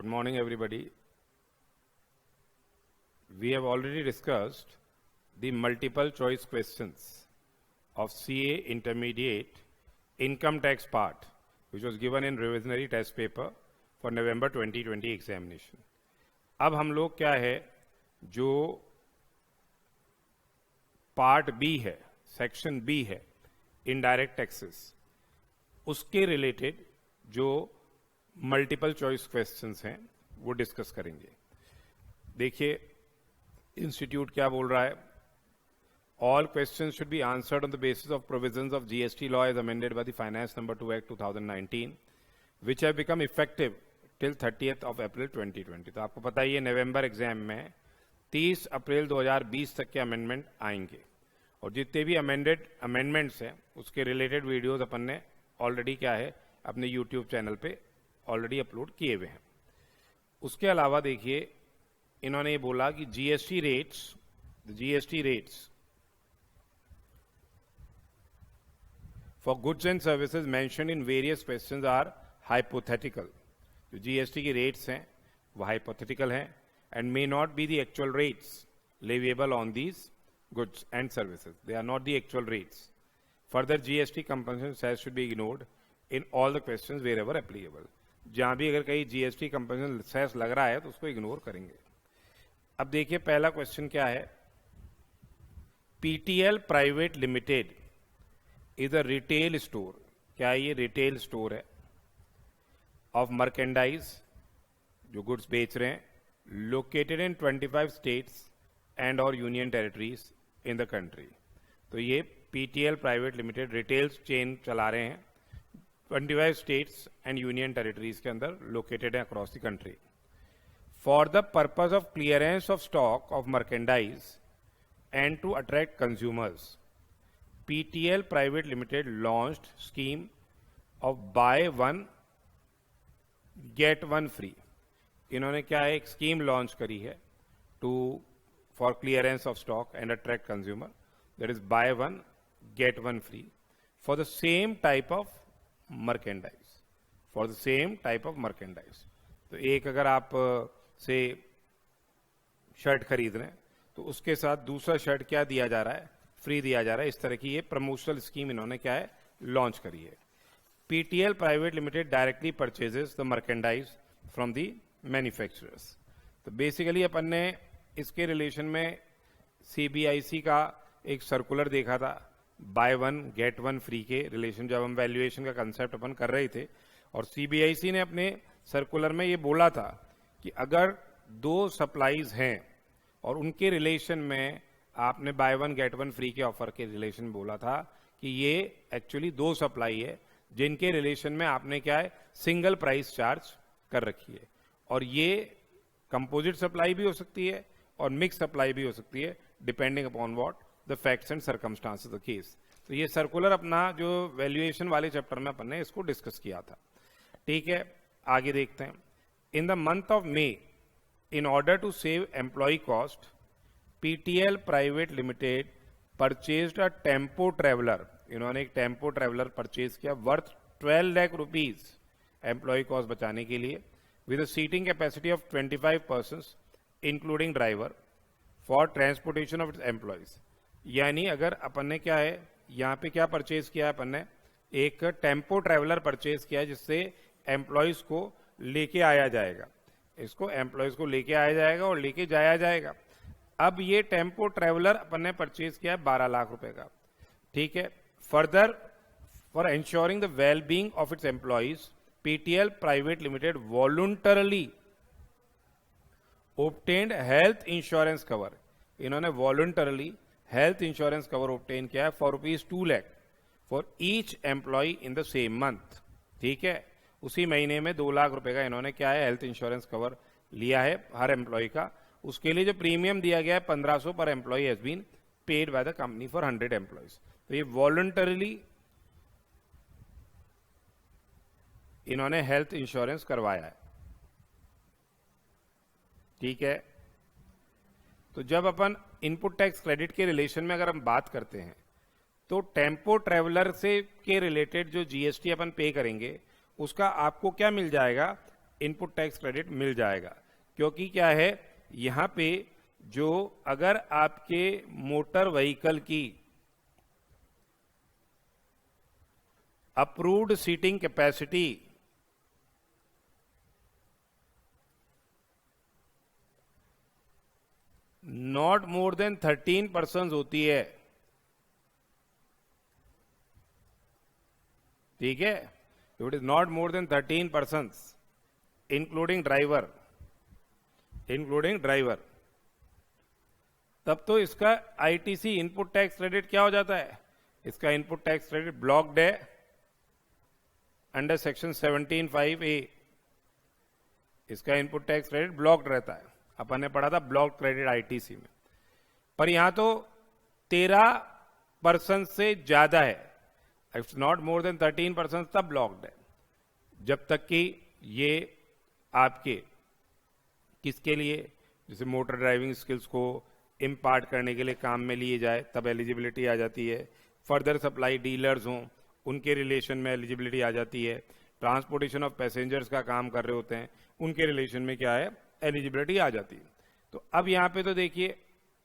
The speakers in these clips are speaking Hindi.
Good morning, everybody. We have already discussed the multiple choice questions of CA Intermediate Income Tax part, which was given in revisionary test paper for November 2020 examination. अब हम लोग क्या है, जो पार्ट बी है, सेक्शन बी है, इनडायरेक्ट टैक्सेस, उसके रिलेटेड जो मल्टीपल चॉइस क्वेश्चंस हैं वो डिस्कस करेंगे. देखिए इंस्टीट्यूट क्या बोल रहा है. All questions should be answered on the basis of provisions of GST law as amended by the finance number 2 act 2019 which have become effective till 30th of April 2020. तो आपको पता ही है नवंबर एग्जाम में 30 अप्रैल 2020 तक के अमेंडमेंट आएंगे और जितने भी अमेंडमेंट्स हैं उसके रिलेटेड वीडियोस अपन ने ऑलरेडी क्या है अपने यूट्यूब चैनल पे ऑलरेडी अपलोड किए हुए हैं. उसके अलावा देखिए इन्होंने ये बोला कि GST rates for goods and services mentioned in various questions are hypothetical. जो जीएसटी की रेट्स हैं वो हाइपोथेटिकल हैं and may not be the actual rates leviable on these goods and services. They are not the actual rates. Further GST compensation cess should be ignored in all the questions wherever applicable. जहां भी अगर कहीं जीएसटी कंपनसेशन सेस लग रहा है तो उसको इग्नोर करेंगे. अब देखिए पहला क्वेश्चन क्या है. PTL private limited is a retail store. क्या ये रिटेल स्टोर है ऑफ मर्केंडाइज, जो गुड्स बेच रहे हैं, लोकेटेड इन 25 स्टेट्स एंड और union territories in the country. तो ये PTL private limited retail chain चला रहे हैं 25 स्टेट्स एंड यूनियन टेरिटरीज के अंदर लोकेटेड है across the country. For the purpose of clearance of stock of merchandise and to attract consumers, PTL private limited launched scheme of buy one get one free. इन्होंने क्या है एक स्कीम लॉन्च करी है to for clearance of stock and attract consumer, that is buy one get one free for the same type of merchandise. For the same type of merchandise. तो एक अगर आप से शर्ट खरीद रहे हैं तो उसके साथ दूसरा शर्ट क्या दिया जा रहा है, फ्री दिया जा रहा है. इस तरह की ये प्रमोशनल स्कीम इन्होंने क्या है लॉन्च करी है. PTL private limited directly purchases the merchandise from the manufacturers. तो बेसिकली अपन ने इसके रिलेशन में सीबीआईसी का एक सर्कुलर देखा था bye one get one free के रिलेशन, जब हम वैल्यूएशन का कंसेप्ट अपन कर रहे थे. और सीबीआईसी ने अपने सर्कुलर में ये बोला था कि अगर दो सप्लाईज हैं और उनके रिलेशन में आपने bye one get one free के ऑफर के रिलेशन बोला था कि ये एक्चुअली दो सप्लाई है जिनके रिलेशन में आपने क्या है सिंगल प्राइस चार्ज कर रखी है. और ये कंपोजिट सप्लाई भी हो सकती है और मिक्स सप्लाई भी हो सकती है depending upon what the facts and circumstances the case. तो ये सर्कुलर अपना जो वैल्यूएशन वाले चैप्टर में अपन ने इसको डिस्कस किया था. ठीक है, आगे देखते हैं. In the month of May, in order to save employ cost, PTL private limited purchased a tempo traveller. इन्होंने एक टेम्पो ट्रेवलर परचेज किया worth 12 lakh rupees employ cost बचाने के लिए, with a seating capacity of 25 persons including driver for transportation of its employees. यानी अगर अपन ने क्या है यहाँ पे क्या परचेज किया है, अपन ने एक टेम्पो ट्रेवलर परचेज किया है जिससे एम्प्लॉयज को लेके आया जाएगा. इसको एम्प्लॉयज को लेके आया जाएगा और लेके जाया जाएगा. अब ये टेम्पो ट्रेवलर अपन ने परचेज किया है 12 लाख रुपए का. ठीक है. Further for ensuring the well being of its employees, PTL private limited voluntarily obtained health insurance cover. इन्होंने voluntarily health insurance cover obtain किया है for ₹2 lakh for each employee in the same month. ठीक है, उसी महीने में 2 लाख रुपए का इन्होंने क्या है हेल्थ इंश्योरेंस कवर लिया है हर एम्प्लॉय का. उसके लिए जो प्रीमियम दिया गया है 1500 पर employ has been paid by the company for 100 employees. तो ये वॉलंटरली इन्होंने हेल्थ इंश्योरेंस करवाया है. ठीक है. तो जब अपन इनपुट टैक्स क्रेडिट के रिलेशन में अगर हम बात करते हैं तो टेम्पो ट्रेवलर से के रिलेटेड जो जीएसटी अपन पे करेंगे उसका आपको क्या मिल जाएगा इनपुट टैक्स क्रेडिट मिल जाएगा। क्योंकि क्या है, यहां पे जो अगर आपके मोटर व्हीकल की approved seating capacity not more than 13% होती है, ठीक है, if it is not more than 13% including driver, तब तो इसका आईटीसी इनपुट टैक्स क्रेडिट क्या हो जाता है, इसका इनपुट टैक्स क्रेडिट ब्लॉक्ड है अंडर सेक्शन 17(5)(a), इसका इनपुट टैक्स क्रेडिट ब्लॉक्ड रहता है। अपन ने पढ़ा था ब्लॉक्ड क्रेडिट आईटीसी में, पर यहां तो 13% से ज्यादा है, इट्स नॉट मोर देन 13% तब ब्लॉक्ड है, जब तक कि ये आपके किसके लिए, जैसे मोटर ड्राइविंग स्किल्स को इम्पार्ट करने के लिए काम में लिए जाए तब एलिजिबिलिटी आ जाती है, फर्दर सप्लाई डीलर्स हों उनके रिलेशन में एलिजिबिलिटी आ जाती है, ट्रांसपोर्टेशन ऑफ पैसेंजर्स का काम कर रहे होते हैं उनके रिलेशन में क्या है, एलिजिबिलिटी आ जाती है। तो अब यहां पे तो देखिए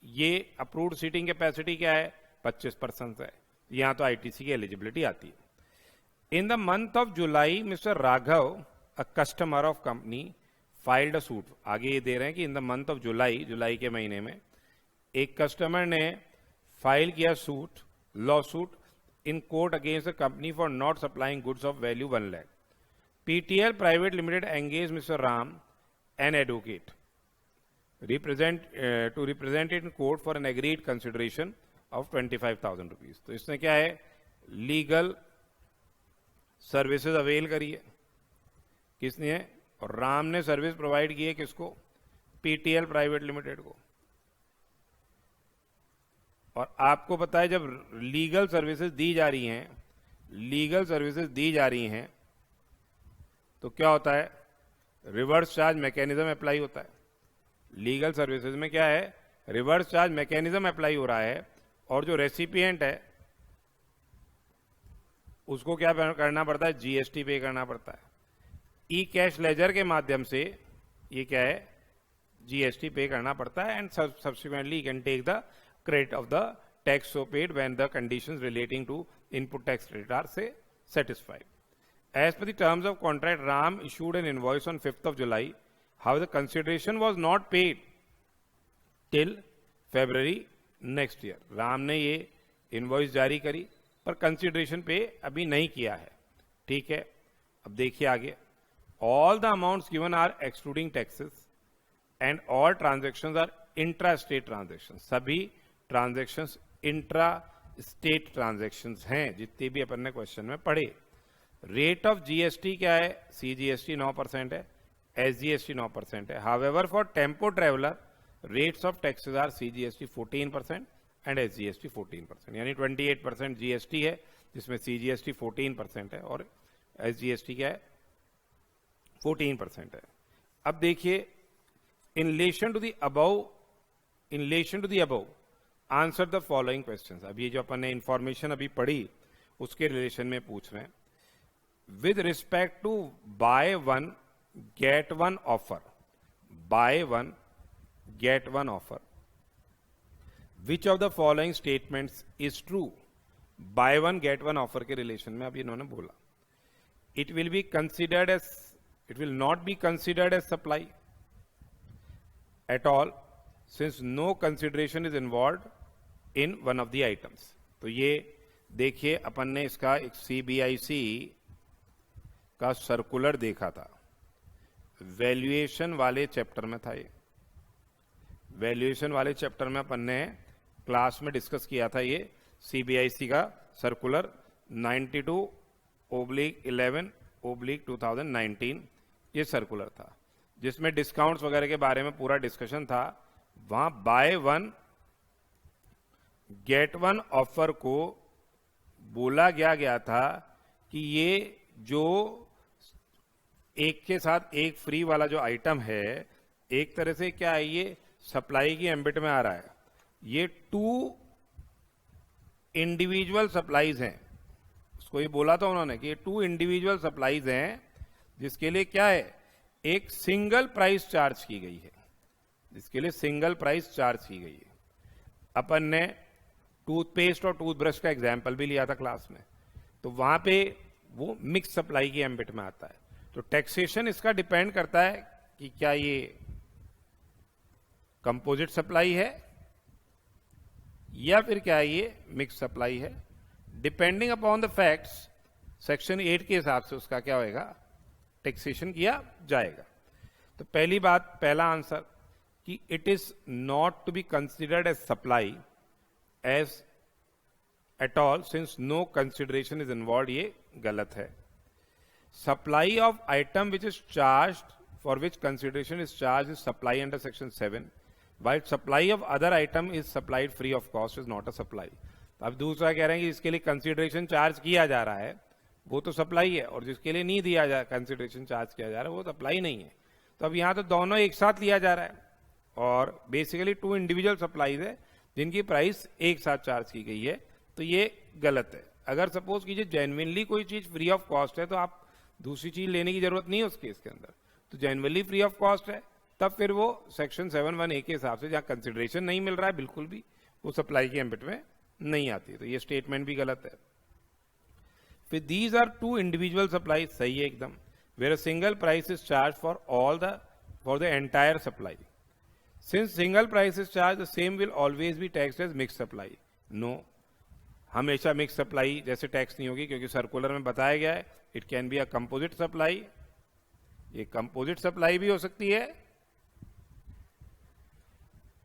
ये अप्रूव्ड सीटिंग कैपेसिटी क्या है, 25% है, यहां तो आईटीसी की एलिजिबिलिटी आती है। इन the month of July mister Raghav a customer of company filed a suit, आगे ये दे रहे हैं कि इन द मंथ ऑफ जुलाई के महीने में एक कस्टमर ने फाइल किया suit, law suit in court against the company for not supplying goods of value 1 lakh. PTL private limited engage mister Ram an advocate to represent it in court for an agreed consideration of 25,000 rupees। तो इसने क्या है, लीगल सर्विसेज अवेल करी है, किसने है, और राम ने सर्विस प्रोवाइड की है किसको, पीटीएल प्राइवेट लिमिटेड को। और आपको पता है जब लीगल सर्विसेज दी जा रही हैं तो क्या होता है, रिवर्स चार्ज मैकेनिज्म अप्लाई होता है। लीगल सर्विसेज में क्या है, रिवर्स चार्ज मैकेनिज्म अप्लाई हो रहा है, और जो रेसिपिएंट है उसको क्या करना पड़ता है, जीएसटी पे करना पड़ता है। ई कैश लेजर के माध्यम से ये क्या है, जीएसटी पे करना पड़ता है, and subsequently you can take the credit of the tax so paid when the conditions relating to input tax credit are say satisfied. As per the terms of contract, Ram issued an invoice on 5th of July. However, the consideration was not paid till February next year. Ram ने ये invoice जारी करी पर consideration पे अभी नहीं किया है, ठीक है। अब देखिए आगे, all the amounts given are excluding taxes and all transactions are intra-state transactions। सभी ट्रांजैक्शंस इंट्रा स्टेट ट्रांजैक्शंस हैं जितने भी अपन ने क्वेश्चन में पढ़े। रेट ऑफ जीएसटी क्या है, सीजीएसटी 9% है, एसजीएसटी 9% है। However for tempo traveller rates of taxes are CGST 14% and SGST 14%, यानी 28% जीएसटी है जिसमें सीजीएसटी 14% है और एसजीएसटी क्या है, 14% है। अब देखिए, in relation to the above answer the following questions. अब ये जो अपन ने इंफॉर्मेशन अभी पढ़ी उसके रिलेशन में पूछ रहे हैं। With respect to buy one get one offer, buy one get one offer, which of the following statements is true. Buy one get one offer के रिलेशन में अभी इन्होंने बोला, it will be considered as, it will not be considered as supply at all since no consideration is involved in one of the items। तो ये देखिए अपन ने इसका एक सीबीआईसी का सर्कुलर देखा था, वैल्यूएशन वाले चैप्टर में था। ये वैल्यूएशन वाले चैप्टर में अपन ने क्लास में डिस्कस किया था ये सीबीआईसी का सर्कुलर 92/11/2019 ये सर्कुलर था, जिसमें डिस्काउंट्स वगैरह के बारे में पूरा डिस्कशन था। वहां bye one get one offer को बोला गया था कि ये जो एक के साथ एक फ्री वाला जो आइटम है, एक तरह से क्या है, ये सप्लाई की एम्बिट में आ रहा है। ये 2 इंडिविजुअल सप्लाईज हैं, उसको ये बोला था उन्होंने कि ये 2 इंडिविजुअल सप्लाईज हैं, जिसके लिए क्या है, एक सिंगल प्राइस चार्ज की गई है, जिसके लिए सिंगल प्राइस चार्ज की गई है। अपन ने टूथपेस्ट और टूथब्रश का एग्जाम्पल भी लिया था क्लास में, तो वहां पे वो मिक्स सप्लाई की एम्बिट में आता है। तो टैक्सेशन इसका डिपेंड करता है कि क्या ये कंपोजिट सप्लाई है या फिर क्या ये मिक्स सप्लाई है। Depending upon the facts, section 8 के हिसाब से उसका क्या होएगा, टैक्सेशन किया जाएगा। तो पहली बात, पहला आंसर कि it is not to be considered as supply as at all since no consideration is involve, ये गलत है। Supply of item which is charged for which consideration is charge is supply under section 7, while supply of other item is supplied free of cost is not a supply। अब दूसरा कह रहे हैं कि इसके लिए कंसिडरेशन चार्ज किया जा रहा है वो तो सप्लाई है, और जिसके लिए नहीं दिया जा कंसिडरेशन चार्ज किया जा रहा है वो सप्लाई नहीं है। तो अब यहाँ तो दोनों एक साथ लिया जा रहा है, और बेसिकली 2 इंडिविजुअल सप्लाईज है जिनकी प्राइस एक साथ चार्ज की गई है, तो ये गलत है। अगर सपोज कीजिए जेन्युइनली कोई चीज फ्री ऑफ कॉस्ट है तो आप दूसरी चीज लेने की जरूरत नहीं है उस केस के अंदर, तो जेन्युइनली फ्री ऑफ कॉस्ट है तब फिर वो सेक्शन 7(1)(a) के हिसाब से जहां कंसिडरेशन नहीं मिल रहा है बिल्कुल भी, वो सप्लाई के एम्बिट में नहीं आती। तो ये स्टेटमेंट भी गलत है। फिर दीज आर 2 इंडिविजुअल सप्लाई, सही है एकदम। Where a single price is charge for the entire supply, since single price is charge the same will always be taxed as mix supply. No, हमेशा मिक्स सप्लाई जैसे टैक्स नहीं होगी, क्योंकि सर्कुलर में बताया गया है it can be a composite supply. ये कंपोजिट सप्लाई भी हो सकती है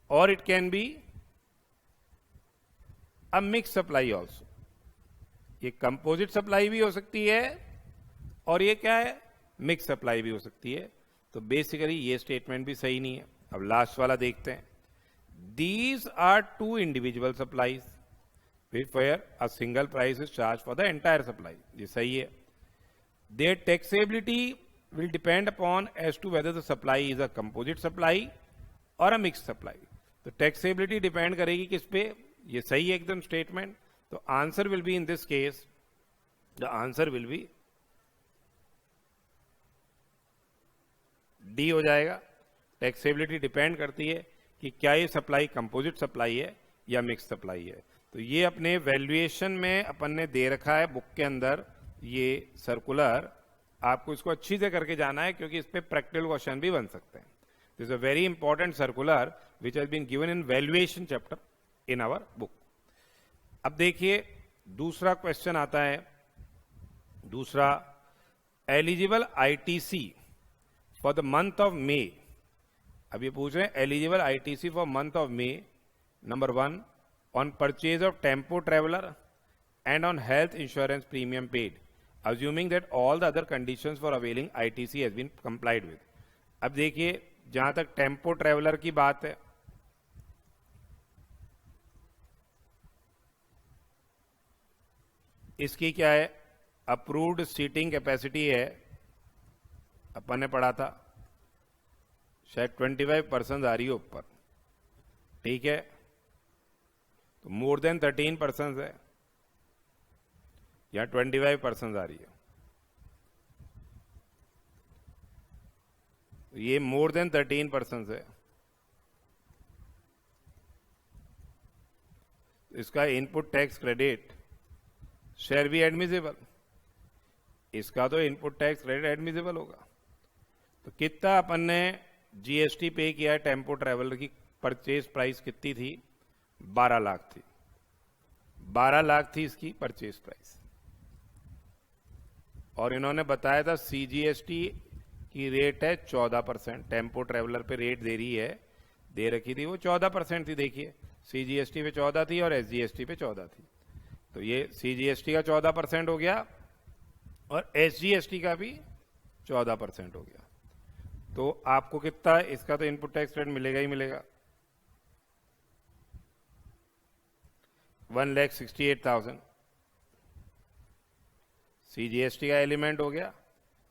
और it can be a mix supply also. ये कंपोजिट सप्लाई भी हो सकती है और ये क्या है, मिक्स सप्लाई भी हो सकती है। तो बेसिकली ये स्टेटमेंट भी सही नहीं है। अब लास्ट वाला देखते हैं। These are 2 individual supplies where a single price is charge for the entire supply, ये सही है। Their taxability will depend upon as to whether the supply is a composite supply और अ मिक्स सप्लाई। तो टैक्सेबिलिटी डिपेंड करेगी किस पे, ये सही है एकदम स्टेटमेंट। तो answer will be in this case, the answer will be D हो जाएगा। टैक्सेबिलिटी डिपेंड करती है कि क्या ये सप्लाई कंपोजिट सप्लाई है या मिक्स सप्लाई है। तो ये अपने वैल्यूएशन में अपन ने दे रखा है बुक के अंदर ये सर्कुलर, आपको इसको अच्छी से करके जाना है क्योंकि इस पे प्रैक्टिकल क्वेश्चन भी बन सकते हैं। This is a very important circular which has been given in valuation chapter in our book. अब देखिए दूसरा क्वेश्चन आता है, दूसरा, eligible ITC for the month of May. अब ये पूछ रहे हैं eligible ITC for month of May, number 1 on purchase of tempo traveller and on health insurance premium paid assuming that all the other conditions for availing ITC has been complied with। अब देखिए जहां तक टेम्पो ट्रेवलर की बात है, इसकी क्या है, अप्रूव्ड सीटिंग कैपेसिटी है, अपन ने पढ़ा था शायद 25% आ रही है ऊपर, ठीक है, तो मोर देन 13% है, यहां 25% आ रही है, ये मोर देन 13% है। इसका input tax credit share B admissible, इसका तो इनपुट टैक्स क्रेडिट एडमिसिबल होगा। तो कितना अपन ने जीएसटी पे किया है, टेम्पो ट्रेवलर की परचेज प्राइस कितनी थी, 12 लाख थी, 12 लाख थी इसकी परचेज प्राइस, और इन्होंने बताया था सीजीएसटी की रेट है 14%, टेम्पो ट्रेवलर पे रेट दे रही है, दे रखी थी वो 14% थी। देखिए सीजीएसटी पे 14 थी और एसजीएसटी पे 14 थी, तो ये सीजीएसटी का 14% हो गया और एसजीएसटी का भी 14% हो गया। तो आपको कितना, इसका तो इनपुट टैक्स रेट मिलेगा ही मिलेगा, 1,68,000 सीजीएसटी का एलिमेंट हो गया,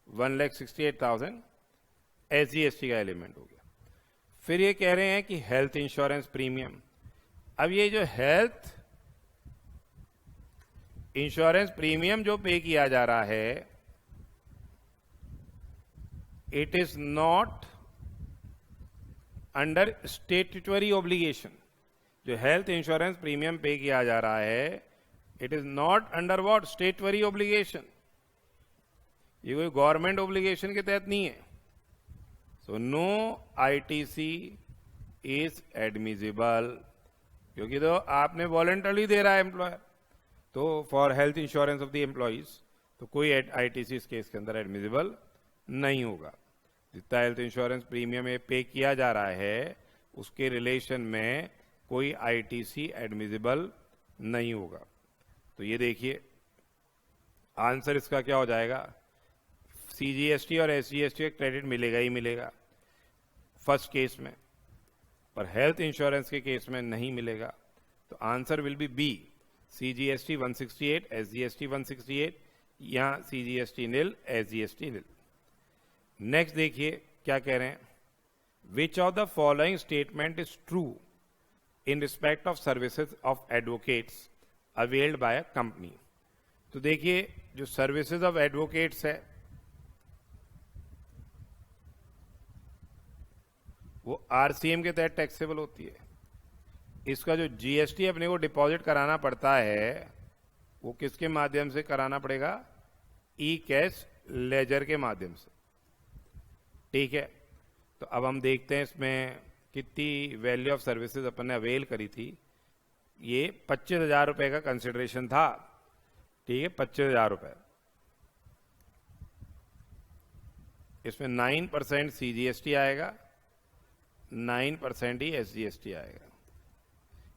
1,68,000 एसजीएसटी का एलिमेंट हो गया। फिर ये कह रहे हैं कि हेल्थ इंश्योरेंस प्रीमियम। अब ये जो हेल्थ इंश्योरेंस प्रीमियम जो पे किया जा रहा है, it is not under statutory obligation. जो हेल्थ इंश्योरेंस प्रीमियम पे किया जा रहा है, it is not under what, statutory obligation. ये कोई गवर्नमेंट ऑब्लिगेशन के तहत नहीं है। So no ITC is admissible, क्योंकि तो आपने वॉलंटरली दे रहा है एम्प्लॉयर, तो for health insurance of the employees, तो कोई आईटीसी इस केस के अंदर एडमिजिबल नहीं होगा। जितना हेल्थ इंश्योरेंस प्रीमियम ये पे किया जा रहा है, उसके रिलेशन में कोई आईटीसी एडमिजिबल नहीं होगा। तो ये देखिए आंसर इसका क्या हो जाएगा, सीजीएसटी और एसजीएसटी का क्रेडिट मिलेगा ही मिलेगा फर्स्ट केस में, पर हेल्थ इंश्योरेंस के केस में नहीं मिलेगा। तो answer will be B, CGST 168, SGST 168, या CGST nil, SGST nil. Next देखिए क्या कह रहे हैं, which of the following statement is true in respect of services of advocates availed by a company. तो देखिए जो सर्विसेज ऑफ एडवोकेट्स है वो आरसीएम के तहत टैक्सेबल होती है। इसका जो जीएसटी अपने को डिपॉजिट कराना पड़ता है वो किसके माध्यम से कराना पड़ेगा, ई कैश लेजर के माध्यम से। ठीक है, तो अब हम देखते हैं इसमें कितनी वैल्यू ऑफ सर्विसेज अपन ने अवेल करी थी। ये 25,000 रुपए का कंसिडरेशन था। ठीक है, 25,000 रुपए, इसमें 9% सीजीएसटी आएगा, 9% ही एसजीएसटी आएगा।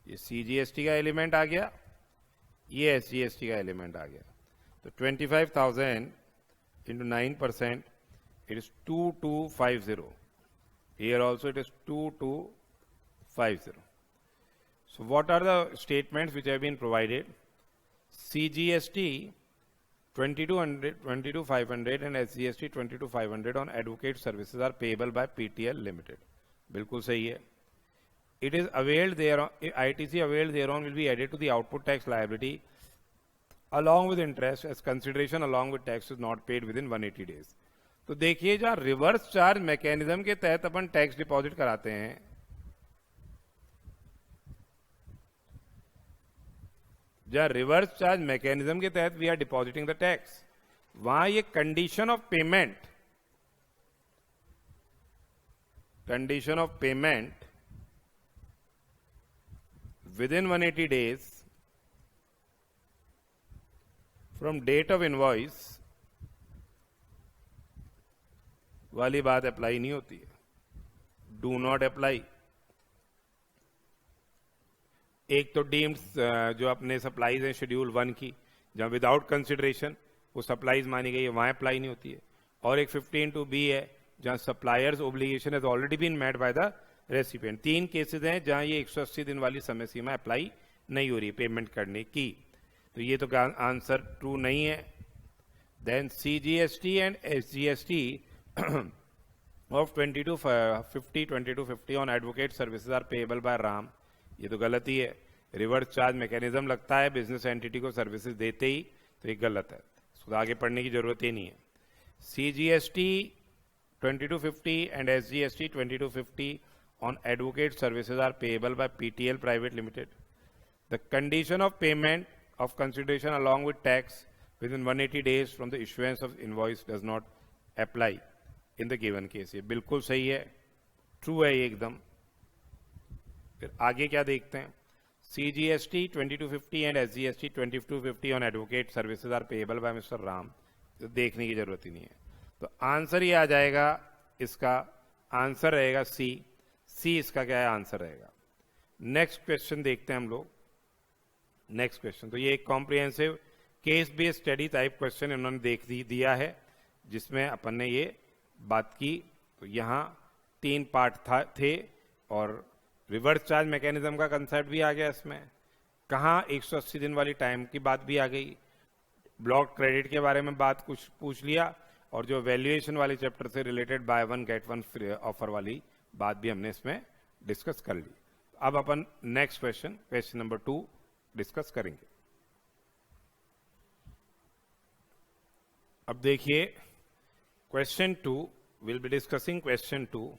ये सीजीएसटी का एलिमेंट आ गया, ये एसजीएसटी का एलिमेंट आ गया। तो 25,000 into 9%, it is 2250. Here also it is 2250. So what are the statements which have been provided? CGST 2200, 22,500 and SGST 22,500 on advocate services are payable by PTL Limited. बिल्कुल सही है। It is availed thereon, ITC availed thereon will be added to the output tax liability along with interest as consideration along with tax is not paid within 180 days. तो देखिए जहां रिवर्स चार्ज मैकेनिज्म के तहत अपन टैक्स डिपॉजिट कराते हैं, जहां रिवर्स चार्ज मैकेनिज्म के तहत we are depositing the tax, वहां ये condition of payment within 180 days from date of invoice वाली बात अप्लाई नहीं होती है, डू नॉट अप्लाई। एक तो डीम्ड जो अपने सप्लाईज हैं शेड्यूल 1 की, जहां विदाउट कंसिडरेशन वो सप्लाईज मानी गई है, वहां अप्लाई नहीं होती है। और एक 15(2)(b है जहां supplier's obligation has already been met by the recipient. 3 cases हैं जहां ये 180 दिन वाली समय सीमा अप्लाई नहीं हो रही पेमेंट करने की। तो ये तो आंसर ट्रू नहीं है। Then CGST and SGST of 2250 on advocate services are payable by RAM, ये तो गलत ही है। रिवर्स चार्ज मैकेनिज्म लगता है बिजनेस एंटिटी को सर्विसेज देते ही, तो ये गलत है, इसको आगे पढ़ने की जरूरत ही नहीं है। CGST 2250 and SGST 2250 on advocate services are payable by PTL Private Limited. The condition of payment of consideration along with tax within 180 days from the issuance of invoice does not apply in the given case. ये बिल्कुल सही है, ट्रू है ये एकदम। फिर आगे क्या देखते हैं, CGST 2250 and SGST 2250 on advocate services are payable by Mr. Ram, तो देखने की जरूरत ही नहीं है। तो आंसर ये आ जाएगा, इसका आंसर रहेगा सी। सी इसका क्या है, आंसर रहेगा। नेक्स्ट क्वेश्चन देखते हैं हम लोग। नेक्स्ट क्वेश्चन, तो ये एक comprehensive case based study type question इन्होंने दिया है, जिसमें अपन ने ये बात की। तो यहाँ 3 पार्ट थे और रिवर्स चार्ज मैकेनिज्म का कंसेप्ट भी आ गया इसमें। कहाँ 180 दिन वाली टाइम की बात भी आ गई, ब्लॉक क्रेडिट के बारे में बात कुछ पूछ लिया, और जो वैल्यूएशन वाले चैप्टर से related by one get one free offer वाली बात भी हमने इसमें डिस्कस कर ली। अब अपन नेक्स्ट क्वेश्चन नंबर 2 डिस्कस करेंगे। अब देखिए question 2 we'll be discussing question 2.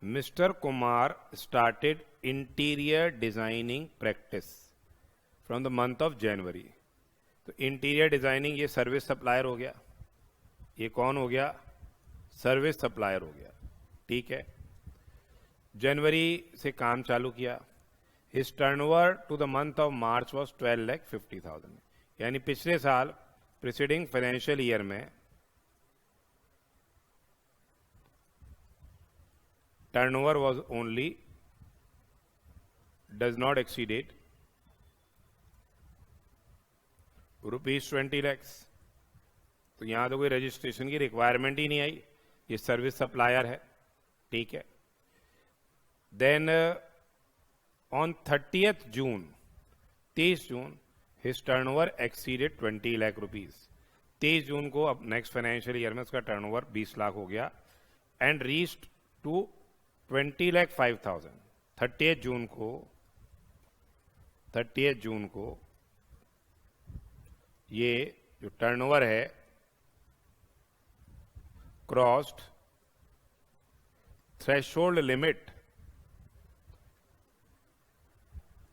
Mr. Kumar started interior designing practice from the month of January. तो इंटीरियर डिजाइनिंग ये सर्विस सप्लायर हो गया, ये कौन हो गया? सर्विस सप्लायर हो गया, ठीक है। जनवरी से काम चालू किया। His turnover to the month of March was 12,50,000, यानी पिछले साल प्रीसीडिंग फाइनेंशियल ईयर में turnover was only does not exceeded ₹20 lakhs। तो यहां तो कोई रजिस्ट्रेशन की रिक्वायरमेंट ही नहीं आई, ये सर्विस सप्लायर है, ठीक है। Then on 30th June 30 June his turnover exceeded 20 lakh rupees. 23 जून को अब नेक्स्ट फाइनेंशियल ईयर में उसका टर्नओवर 20 लाख हो गया एंड रीच्ड टू 20,05,000। 30th जून को ये जो टर्नओवर है crossed threshold limit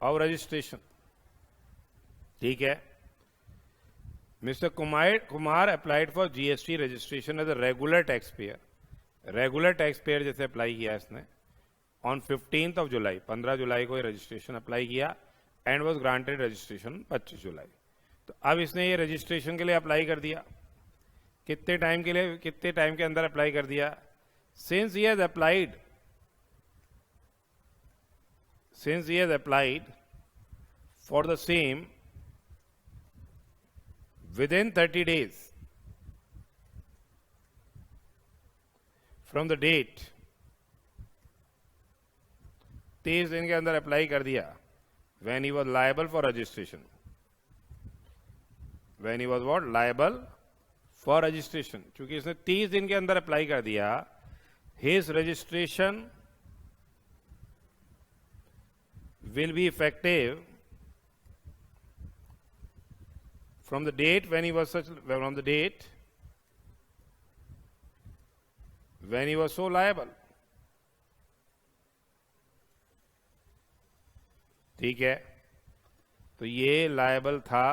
of registration, ठीक है। Mister Kumar applied for GST registration as a regular taxpayer. Regular taxpayer जैसे अप्लाई किया इसने ऑन 15th जुलाई, 15 जुलाई को ये रजिस्ट्रेशन अप्लाई किया and was granted registration 25 July. तो अब इसने ये रजिस्ट्रेशन के लिए अप्लाई कर दिया। कितने टाइम के अंदर अप्लाई कर दिया? Since he has applied for the same within 30 days from the date, 23 दिन के अंदर अप्लाई कर दिया when he was liable for registration, when he was what? Liable for registration। चूंकि इसने 30 दिन के अंदर अप्लाई कर दिया, his registration will be effective from the date when he was so liable, ठीक है। तो ये लायबल था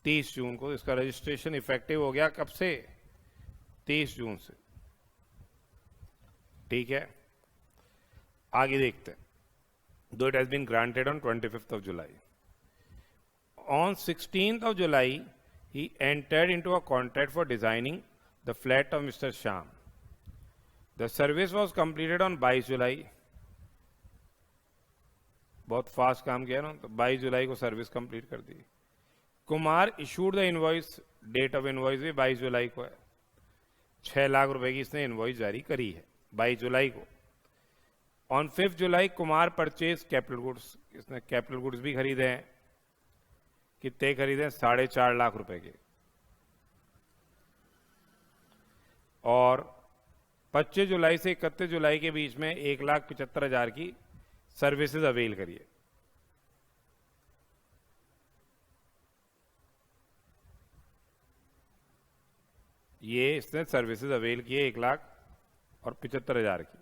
30 जून को, इसका रजिस्ट्रेशन इफेक्टिव हो गया कब से? 30 जून से, ठीक है। आगे देखते हैं। Though it has been granted on 25th July। On 16th July, he entered into a contract for designing the flat of Mr. Sham. The service was completed on 22 July। बहुत फास्ट काम किया ना, तो 22 जुलाई को सर्विस कंप्लीट कर दी। Kumar issued the invoice, date of invoice भी 22 जुलाई को है। 6 लाख रुपए की इसने इनवॉइस जारी करी है 22 जुलाई को। On 5 July Kumar purchase capital goods, इसने कैपिटल गुड्स भी खरीदे हैं। कितने खरीदे? 4.5 लाख रुपए के। और 25 जुलाई से 31 जुलाई के बीच में 1,75,000 की सर्विसेज अवेल करिए। ये इसने सर्विसेज अवेल किए 1,75,000 की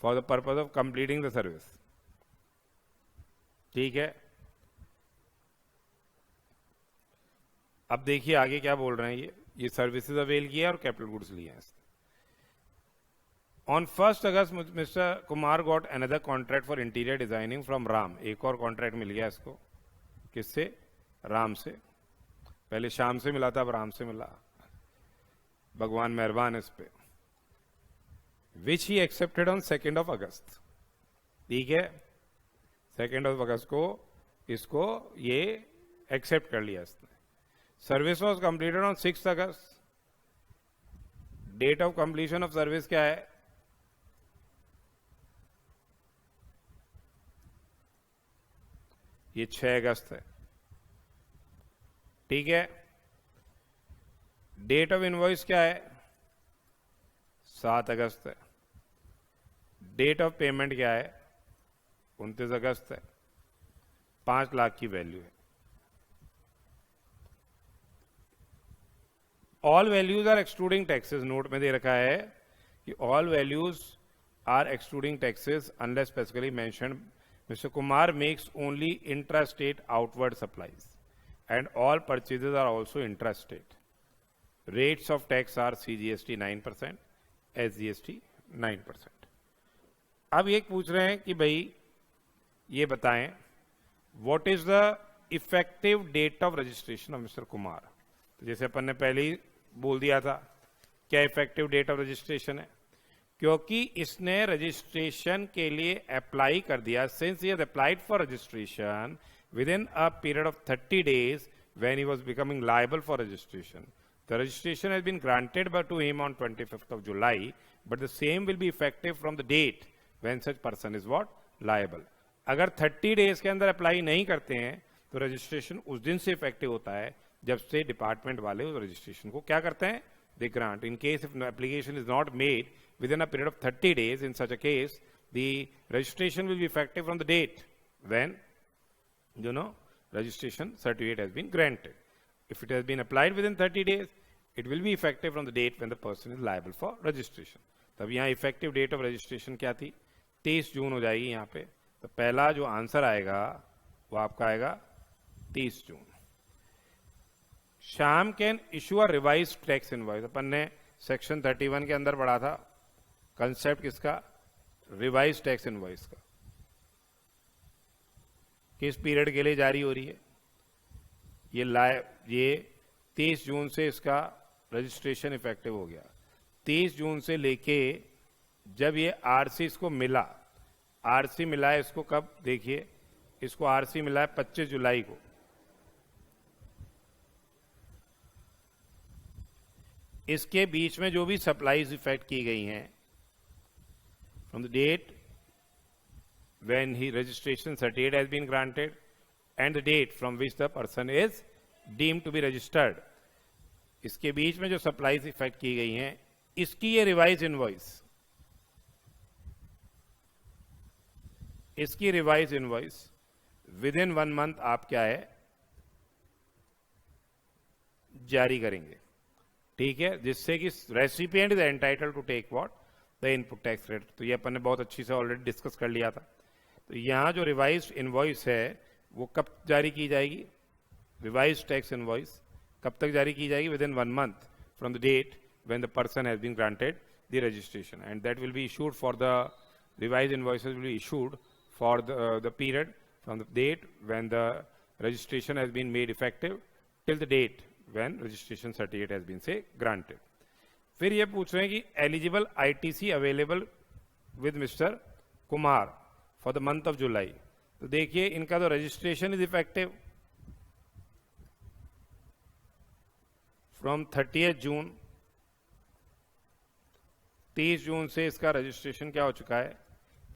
for the purpose of completing the service, ठीक है। अब देखिए आगे क्या बोल रहे हैं। ये सर्विसेज अवेल किया और कैपिटल गुड्स लिए हैं। On 1 August mister Kumar got another contract for interior designing from Ram. एक और कॉन्ट्रैक्ट मिल गया इसको। किससे? राम से। पहले शाम से मिला था, अब राम से मिला। भगवान मेहरबान इस पे। विच ही एक्सेप्टेड ऑन 2 अगस्त, ठीक है। 2 अगस्त को इसको ये एक्सेप्ट कर लिया इसने। Service was completed on 6 August. Date of completion of service क्या है? ये 6 अगस्त है, ठीक है। डेट ऑफ इनवॉइस क्या है? 7 अगस्त है। डेट ऑफ पेमेंट क्या है? 29 अगस्त है। 5 लाख की वैल्यू है। All values are excluding taxes, note में दे रखा है कि all values are excluding taxes unless specifically mentioned. Mister Kumar makes only intra state outward supplies and all purchases are also intra state. Rates of tax are CGST 9%, SGST 9%. अब ये पूछ रहे हैं कि भाई ये बताएं what is the effective date of registration of mister Kumar. तो जैसे अपन ने पहले ही बोल दिया था क्या इफेक्टिव डेट ऑफ रजिस्ट्रेशन है, क्योंकि इसने रजिस्ट्रेशन के लिए अप्लाई कर दिया. Since he has applied for registration with in a period of 30 days when he was becoming liable for registration. The registration has been granted to him on 25th of July, but the same will be effective from the date when such person is what? Liable. अगर 30 days के अंदर अप्लाई नहीं करते हैं तो रजिस्ट्रेशन उस दिन से इफेक्टिव होता है जब से डिपार्टमेंट वाले उस रजिस्ट्रेशन को क्या करते हैं, they grant. In case if application is not made within a period of 30 days, in such a case the registration will be effective from the date when registration certificate has been granted. If it has been applied within 30 days, it will be effective from the date when the person is liable for registration. तब यहाँ इफेक्टिव डेट ऑफ रजिस्ट्रेशन क्या थी, 23 जून हो जाएगी यहाँ पे. तो पहला जो आंसर आएगा वो आपका आएगा 30 जून. Shyam can issue a revise tax invoice. अपन ने सेक्शन 31 के अंदर पढ़ा था कंसेप्ट किसका, रिवाइज टैक्स इनवॉइस का. किस पीरियड के लिए जारी हो रही है, ये 23 जून से इसका रजिस्ट्रेशन इफेक्टिव हो गया. 23 जून से लेके जब ये आरसी इसको मिला, आरसी मिला है इसको कब, देखिए इसको आरसी मिला है 25 जुलाई को. इसके बीच में जो भी सप्लाईज इफेक्ट की गई हैं from the date when his registration certificate has been granted and the date from which the person is deemed to be registered, इसके बीच में जो सप्लाईज इफेक्ट की गई हैं इसकी ये रिवाइज इनवॉइस, इसकी revise invoice with in 1 month आप क्या है जारी करेंगे. ठीक है, जिससे कि recipient is entitled to take what, the input tax credit. तो ये अपन ने बहुत अच्छी से ऑलरेडी डिस्कस कर लिया था. तो यहां जो रिवाइज इनवॉइस है वो कब जारी की जाएगी, रिवाइज टैक्स इनवॉइस कब तक जारी की जाएगी, within 1 month from the date when the person has been granted the registration. And that will be issued for the revise invoices will be issued for the period from the date when the registration has been made effective till the date when registration certificate has been से ग्रांटेड. फिर ये पूछ रहे हैं कि eligible ITC available with mister Kumar for the month of July. तो देखिए इनका तो registration is effective from 30th June. 30 जून से इसका रजिस्ट्रेशन क्या हो चुका है,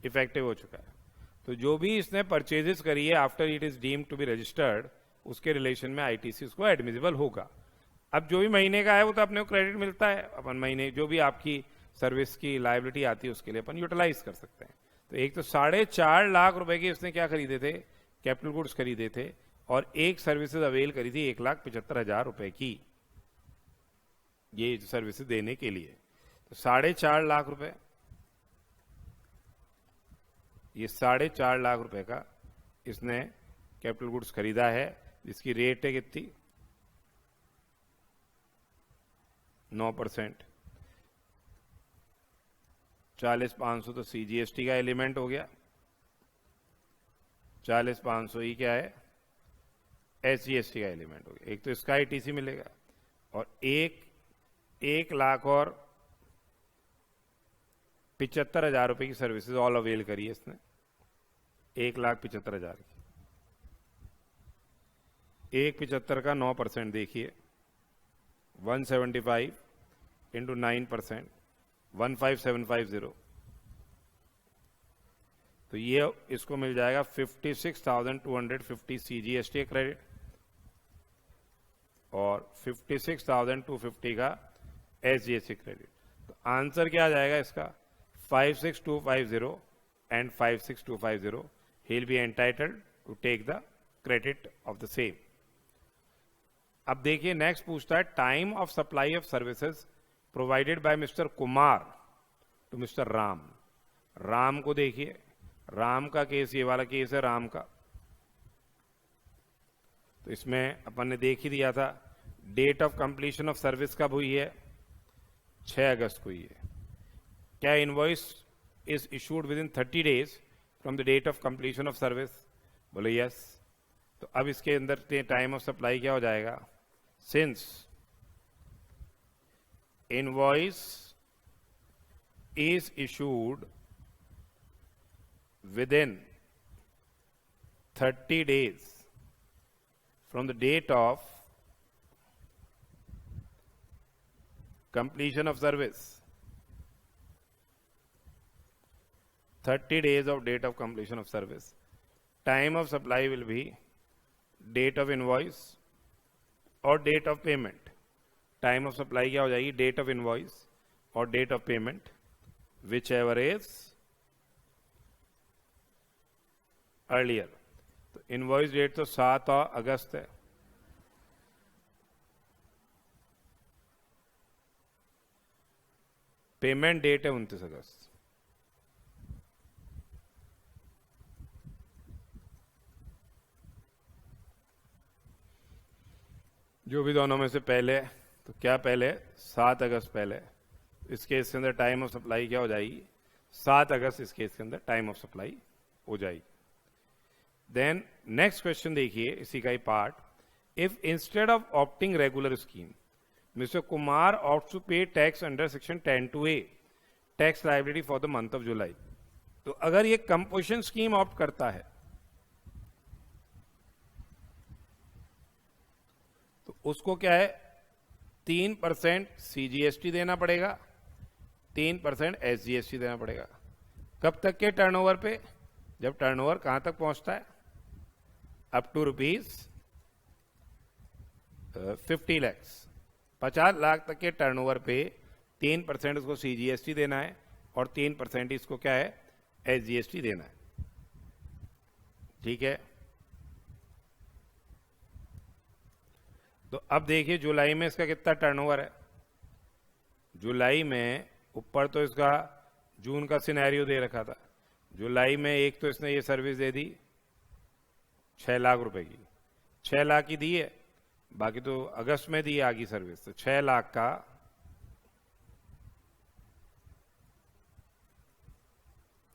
इफेक्टिव हो चुका है. तो जो भी इसने परचेजेस करी है after it is deemed to be registered, उसके रिलेशन में ITC उसको एडमिजिबल होगा. अब जो भी महीने का है वो तो अपने को क्रेडिट मिलता है, अपन महीने जो भी आपकी सर्विस की लायबिलिटी आती है उसके लिए अपन यूटिलाइज कर सकते हैं. तो एक तो 4.5 लाख रुपए के इसने क्या खरीदे थे, कैपिटल गुड्स खरीदे थे, और एक सर्विसेज अवेल करी थी 1,75,000 रुपए की, ये सर्विसेज देने के लिए. तो 4.5 लाख रुपए, ये 4.5 लाख रुपए का इसने कैपिटल गुड्स खरीदा है, जिसकी रेट है कितनी, 9%. 40,500 तो CGST का एलिमेंट हो गया, 40,500 ही क्या है, SGST का एलिमेंट हो गया. एक तो इसका ITC मिलेगा, और 1 लाख और 75,000 रुपए की सर्विसेज ऑल अवेल करी है इसने, 1,75,000 की. 1,75,000 का 9% देखिए, 175 इंटू 9%, 15,750. तो ये इसको मिल जाएगा 56,250 CGST क्रेडिट और 56,250 का SGST क्रेडिट. तो आंसर क्या आ जाएगा इसका, 56,250 and 56,250. He'll be entitled to take the credit of the same. अब देखिए नेक्स्ट पूछता है time of supply of services provided by mister Kumar to mister Ram. Ram को देखिए, राम का केस, ये वाला केस है राम का। तो इसमें अपन ने देख ही दिया था, date of completion of service कब हुई है? 6 अगस्त को हुई है। क्या invoice is issued within 30 days from the date of completion of service? बोले यस। तो अब इसके अंदर टाइम ऑफ सप्लाई क्या हो जाएगा? Since invoice is issued within 30 days from the date of completion of service, 30 days of date of completion of service, time of supply will be date of invoice or date of payment. Time of supply क्या हो जाएगी? Date of invoice or date of payment, whichever is earlier. तो इनवॉइस डेट तो 7 अगस्त है। पेमेंट डेट है 29 अगस्त। जो भी दोनों में से पहले, तो क्या पहले? 7 अगस्त पहले। इस केस के अंदर टाइम ऑफ सप्लाई क्या हो जाएगी? 7 अगस्त इस केस के अंदर टाइम ऑफ सप्लाई हो जाएगी। देन नेक्स्ट क्वेश्चन देखिए, इसी का ही part. If instead of opting regular scheme mister Kumar opt to pay tax under section 10(2)(a) tax liability for the month of July. तो अगर ये कंपोजिशन स्कीम ऑप्ट करता है तो उसको क्या है? 3% CGST देना पड़ेगा, 3% SGST देना पड़ेगा। कब तक के टर्नओवर पे? जब टर्नओवर कहां तक पहुंचता है? अप टू ₹50 लाख, 50 लाख तक के टर्नओवर पे 3% उसको CGST देना है और 3% इसको क्या है? SGST देना है। ठीक है। तो अब देखिए जुलाई में इसका कितना टर्नओवर है। जुलाई में ऊपर तो इसका जून का सिनेरियो दे रखा था। जुलाई में एक तो इसने ये सर्विस दे दी 6 लाख रुपए की, 6 लाख की दी है, बाकी तो अगस्त में दी आगे सर्विस। तो 6 लाख का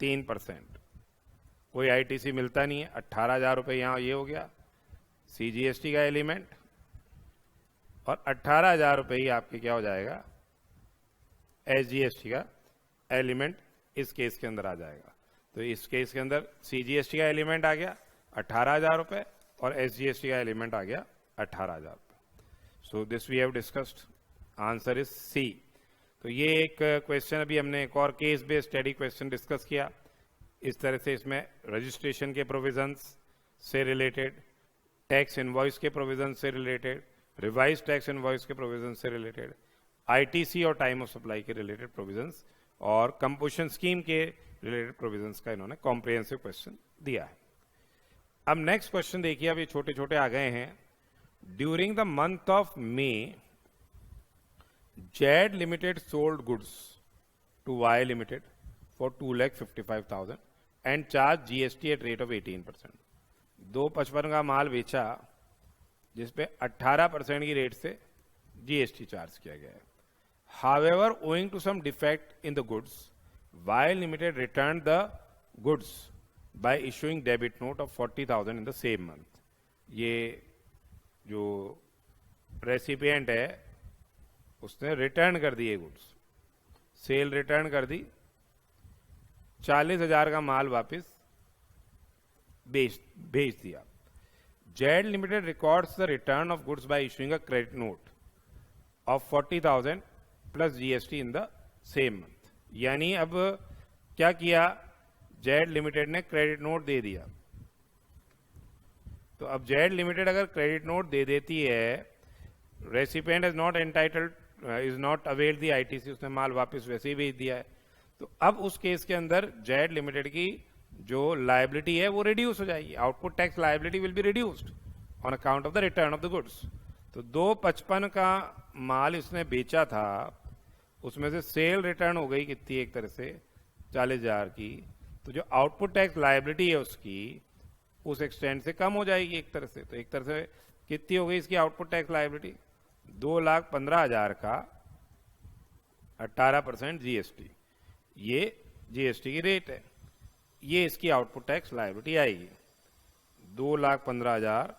3%, कोई ITC मिलता नहीं है। 18,000 रुपये यहां ये हो गया CGST का एलिमेंट, और 18,000 रुपये ही आपके क्या हो जाएगा? SGST का एलिमेंट इस केस के अंदर आ जाएगा। तो इस केस के अंदर CGST का एलिमेंट आ गया 18,000 रुपये और SGST का एलिमेंट आ गया 18,000 रुपये। So this we have discussed, answer is C। तो ये एक क्वेश्चन अभी हमने एक और case based study question discuss किया। इस तरह से इसमें रजिस्ट्रेशन के प्रोविजंस से रिलेटेड, टैक्स इनवॉइस के प्रोविजन से रिलेटेड, रिवाइज टैक्स इनवॉइस के प्रोविजन से रिलेटेड, ITC और टाइम ऑफ सप्लाई के रिलेटेड प्रोविजंस और कंपोजिशन स्कीम के रिलेटेड प्रोविजंस का इन्होंने कॉम्प्रिहेंसिव क्वेश्चन दिया है। अब नेक्स्ट क्वेश्चन देखिए, अब ये छोटे छोटे आ गए हैं। During the month of May Z Limited sold goods to Y Limited for 2,55,000 and charge GST at rate of 18%। 255 का माल बेचा जिसपे 18% की रेट से GST चार्ज किया गया है। However, owing to some defect in the goods, Y Limited returned the goods by issuing debit note of 40,000 in the same month. ये जो रेसिपिएंट है उसने रिटर्न कर दिए गुड्स, सेल रिटर्न कर दी, 40,000 का माल वापस भेज दिया। Z limited records the return of goods by issuing a credit note of 40,000 plus GST in the same month. यानी अब क्या किया? जेड लिमिटेड ने क्रेडिट नोट दे दिया। तो अब जेड लिमिटेड अगर क्रेडिट नोट दे देती है, recipient is not entitled, is not availed the ITC, उसने माल वापस वैसे ही भेज दिया है। तो अब उस केस के अंदर जेड लिमिटेड की जो लायबिलिटी है वो रिड्यूस हो जाएगी। Output tax liability will be reduced on account of the return of the goods. तो 255 का माल इसने बेचा था, उसमें से सेल रिटर्न हो गई कितनी, एक तरह से 40,000 की, तो जो आउटपुट टैक्स लायबिलिटी है उसकी उस एक्सटेंट से कम हो जाएगी एक तरह से। तो एक तरह से कितनी हो गई इसकी आउटपुट टैक्स लायबिलिटी, 2,15,000 का 18% जीएसटी, ये जीएसटी की रेट है, ये इसकी आउटपुट टैक्स लायबिलिटी आएगी। 2,15,000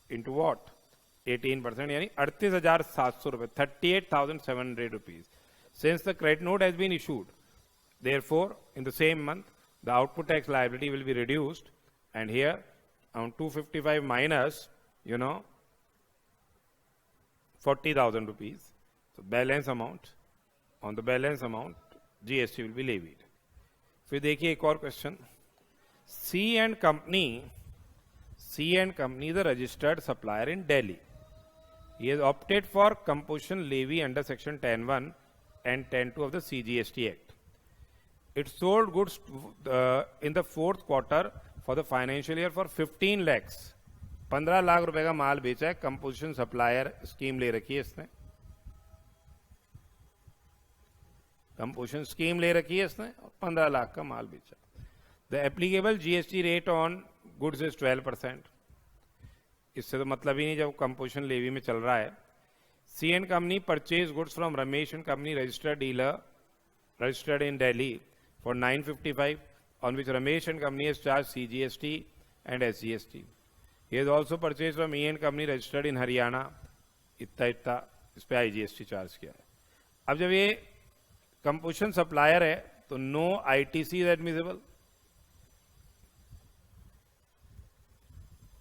इंटू वॉट 18%, यानी 38,700 रुपए, 38,700 rupees. Since the credit note has been issued, therefore in the same month the output tax liability will be reduced, and here on 255 minus 40,000 rupees, so balance amount, on the balance amount GST will be levied. फिर देखिए एक और question, C and company is a registered supplier in Delhi. He has opted for composition levy under section 10(1) and 10(2) of the CGST Act. It sold goods in the fourth quarter for the financial year for 15 lakhs. 15 lakh रुपए का माल बेचा है, कंपोजिशन सप्लायर स्कीम ले रखी है इसने, कंपोजिशन स्कीम ले रखी है इसने, 15 लाख का माल बेचा। The applicable GST rate on goods is 12%। इससे तो मतलब ही नहीं जब कंपोजिशन लेवी में चल रहा है। C and company purchase goods from Ramesh and company registered dealer registered in Delhi for 955, on which Ramesh and company has charged CGST and SGST. He has also purchased from E and company registered in Haryana, इतना इस पे IGST चार्ज किया है। अब जब ये कंपोजिशन सप्लायर है तो no ITC is admissible.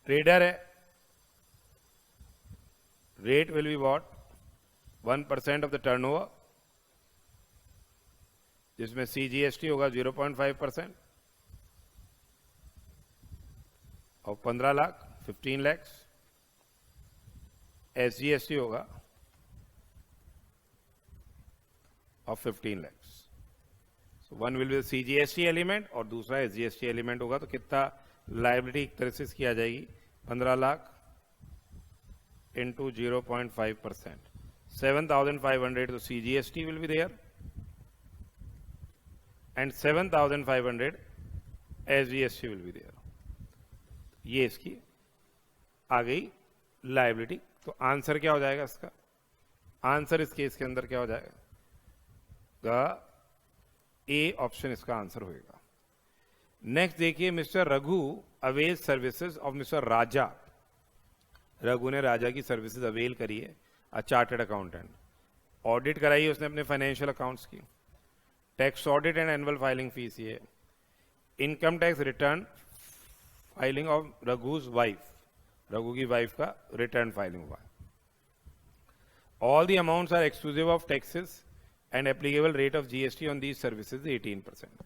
Trader है, rate will be what 1% of the turnover, जिसमें CGST होगा 0.5% और 15 लाख 15 lakhs, SGST होगा of 15 lakhs. So one will be the CGST element और दूसरा SGST element होगा। तो कितना लायबिलिटी एक तरह से इसकी आ जाएगी, 15 लाख into 0.5%, 7,500, तो CGST will be there and 7,500 SGST will be there. ये इसकी आ गई लायबिलिटी। तो आंसर क्या हो जाएगा इसका, आंसर इस केस के अंदर क्या हो जाएगा, ए ऑप्शन इसका आंसर होगा। नेक्स्ट देखिए, mister Raghu avail services of mister Raja. Raghu ने राजा की सर्विसेज अवेल करी है, अ चार्टर्ड अकाउंटेंट। ऑडिट कराई है उसने अपने फाइनेंशियल अकाउंट्स की, tax audit and annual filing fees ये, income tax return filing of Raghu's wife, Raghu की वाइफ का रिटर्न फाइलिंग हुआ। All the amounts are exclusive of taxes and applicable rate of GST on these services 18%।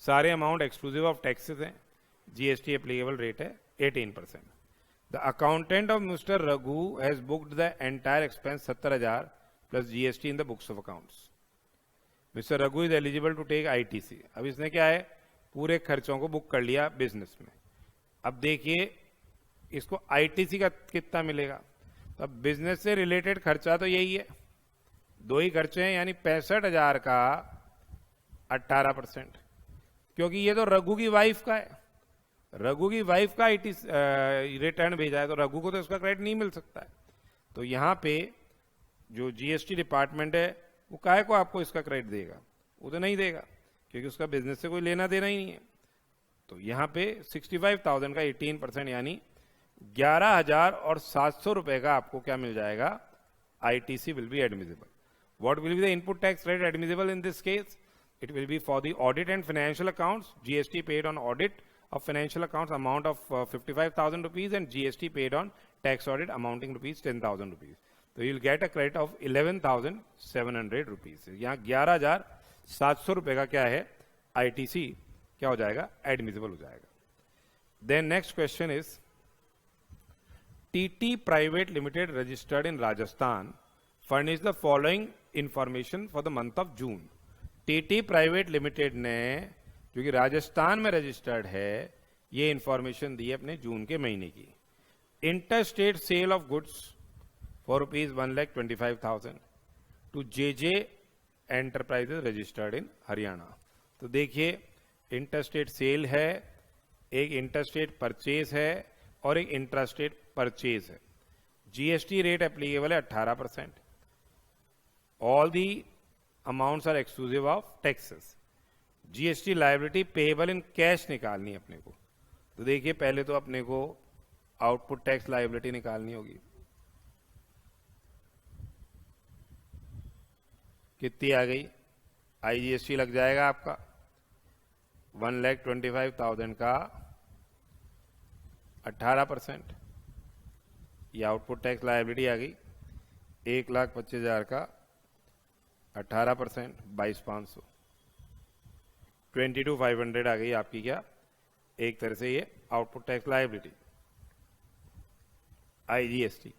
सारे अमाउंट एक्सक्लूसिव ऑफ टैक्सेस हैं, जीएसटी एप्लीकेबल रेट है 18%। The accountant of mister Raghu has booked the entire expense 70,000 plus GST in the books of accounts. Mister Raghu is eligible to take ITC. अब इसने क्या है, पूरे खर्चों को बुक कर लिया बिजनेस में। अब देखिए इसको आईटीसी का कितना मिलेगा, तो अब बिजनेस से रिलेटेड खर्चा तो यही है, दो ही खर्चे हैं, यानी 65,000 का 18%, क्योंकि ये तो रघु की वाइफ का है, रघु की वाइफ का आईटी रिटर्न भेजा है, तो रघु को तो इसका क्रेडिट नहीं मिल सकता है। तो यहां पे जो जीएसटी डिपार्टमेंट है वो काहे को आपको इसका क्रेडिट देगा, वो तो नहीं देगा, क्योंकि उसका बिजनेस से कोई लेना देना ही नहीं है। तो यहां पे 65,000 का 18% यानी 11,700 रुपए का आपको क्या मिल जाएगा, ITC will be admissible. What will be the input tax rate admissible in this case, it will B for the audit and financial accounts, GST paid on audit of financial accounts amount of 55,000 rupees and GST paid on tax audit amounting rupees 10,000 rupees. So you will get a credit of 11,700 rupees. यहाँ 11,700 रुपए का क्या है, ITC क्या हो जाएगा, एडमिसिबल हो जाएगा। Then next question is TT Private Limited registered in Rajasthan furnished the following information for the month of June. TT Private Limited ने जो कि राजस्थान में रजिस्टर्ड है, ये इंफॉर्मेशन दी है अपने जून के महीने की। Inter state sale of goods for rupees 1,25,000 to JJ Enterprises registered in Haryana. तो देखिए इंटरस्टेट सेल है, एक इंटरस्टेट परचेज है और एक इंट्रास्टेट परचेज है। जीएसटी रेट एप्लीकेबल है 18%। All the amounts are exclusive of taxes. GST liability payable in cash निकालनी है अपने को। तो देखिए पहले तो अपने को आउटपुट टैक्स लायबिलिटी निकालनी होगी। कितनी आ गई? आईजीएसटी लग जाएगा आपका 1,25,000 का 18%। ये आउटपुट टैक्स लायबिलिटी आ गई 1,25,000 का 18%, 22,500, 22,500 आ गई आपकी क्या एक तरह से ये output tax liability. IGST,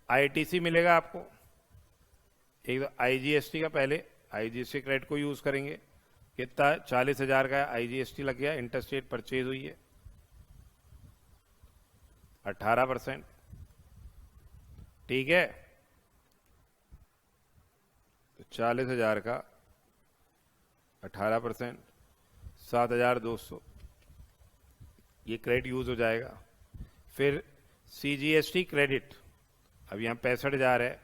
ITC मिलेगा आपको। एक तो आईजीएसटी का पहले आईजीएसटी क्रेडिट को यूज करेंगे। कितना? 40,000 का आईजीएसटी लग गया, इंटरस्टेट परचेज हुई है 18%। ठीक है, तो 40,000 का 18%, 7,200 ये क्रेडिट यूज हो जाएगा। फिर सीजीएसटी क्रेडिट, अब यहां 65,000 है,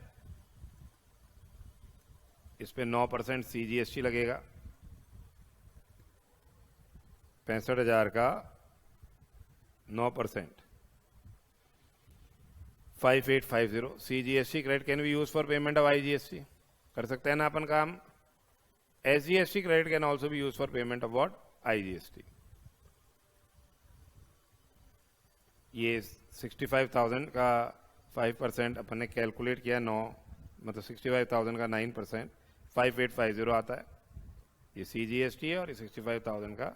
इस पे 9% सीजीएसटी लगेगा। 65,000 का 9%, 5850। CGST credit can be use for payment of IGST. कर सकते हैं ना अपन काम। SGST credit can also be use for payment of what? IGST. ये 65,000 का 5% अपन ने कैलकुलेट किया 9, मतलब 65,000 का 9%, 5850 आता है। ये सीजीएसटी है और ये 65,000 का